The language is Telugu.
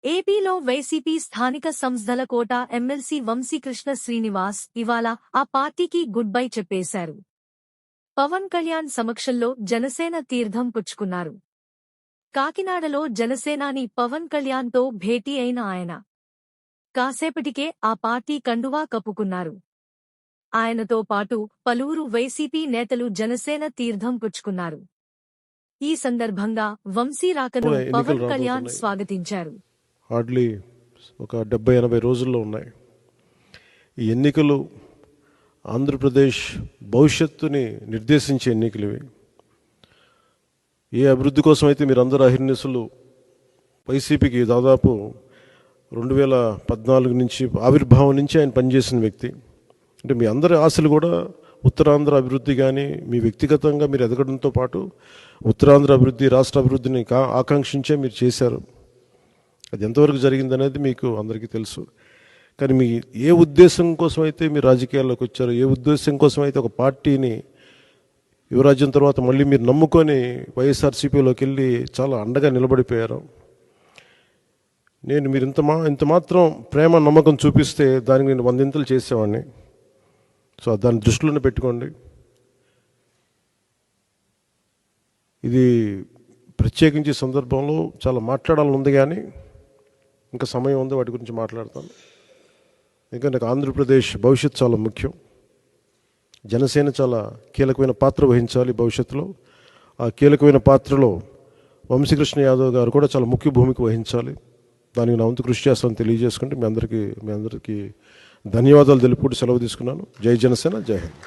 ఏపీలో వైసీపీ స్థానిక సంస్థల కోట ఎమ్మెల్సీ వంశీకృష్ణ శ్రీనివాస్ ఇవాళ ఆ పార్టీకి గుడ్ బై చెప్పేశారు. పవన్ కళ్యాణ్ సమక్షంలో జనసేన తీర్థం పుచ్చుకున్నారు. కాకినాడలో జనసేనాని పవన్ కళ్యాణ్తో భేటీ అయిన ఆయన కాసేపటికే ఆ పార్టీ కండువా కప్పుకున్నారు. ఆయనతో పాటు పలువురు వైసీపీ నేతలు జనసేన తీర్థం పుచ్చుకున్నారు. ఈ సందర్భంగా వంశీ రాకను పవన్ కళ్యాణ్ స్వాగతించారు. హార్డ్లీ ఒక 70-80 రోజుల్లో ఉన్నాయి. ఈ ఎన్నికలు ఆంధ్రప్రదేశ్ భవిష్యత్తుని నిర్దేశించే ఎన్నికలు ఇవి. ఏ అభివృద్ధి కోసం అయితే మీరందరూ అహిర్నిశలు వైసీపీకి దాదాపు 2014 నుంచి ఆవిర్భావం నుంచి ఆయన పనిచేసిన వ్యక్తి. అంటే మీ అందరి ఆశలు కూడా ఉత్తరాంధ్ర అభివృద్ధి కానీ మీ వ్యక్తిగతంగా మీరు ఎదగడంతో పాటు ఉత్తరాంధ్ర అభివృద్ధి రాష్ట్ర అభివృద్ధిని ఆకాంక్షించే మీరు చేశారు. అది ఎంతవరకు జరిగిందనేది మీకు అందరికీ తెలుసు. కానీ మీ ఏ ఉద్దేశం కోసం అయితే మీరు రాజకీయాల్లోకి వచ్చారో, ఏ ఉద్దేశం కోసం అయితే ఒక పార్టీని యువరాజ్యం తర్వాత మళ్ళీ మీరు నమ్ముకొని వైఎస్ఆర్సీపీలోకి వెళ్ళి చాలా అండగా నిలబడిపోయారు. నేను మీరు ఇంత మాత్రం ప్రేమ నమ్మకం చూపిస్తే దానికి నేను 100 ఇంతలు చేసేవాడిని. సో దాన్ని దృష్టిలోనే పెట్టుకోండి. ఇది ప్రత్యేకించి సందర్భంలో చాలా మాట్లాడాలని ఉంది, కానీ ఇంకా సమయం ఉంది, వాటి గురించి మాట్లాడతాను. ఎందుకంటే నాకు ఆంధ్రప్రదేశ్ భవిష్యత్తు చాలా ముఖ్యం. జనసేన చాలా కీలకమైన పాత్ర వహించాలి భవిష్యత్తులో. ఆ కీలకమైన పాత్రలో వంశీకృష్ణ యాదవ్ గారు కూడా చాలా ముఖ్య భూమిక వహించాలి. దానికి నా వంతు కృషి చేస్తాను తెలియజేసుకుంటే మీ అందరికీ ధన్యవాదాలు తెలుపుకుంటూ సెలవు తీసుకున్నాను. జై జనసేన, జై హింద్.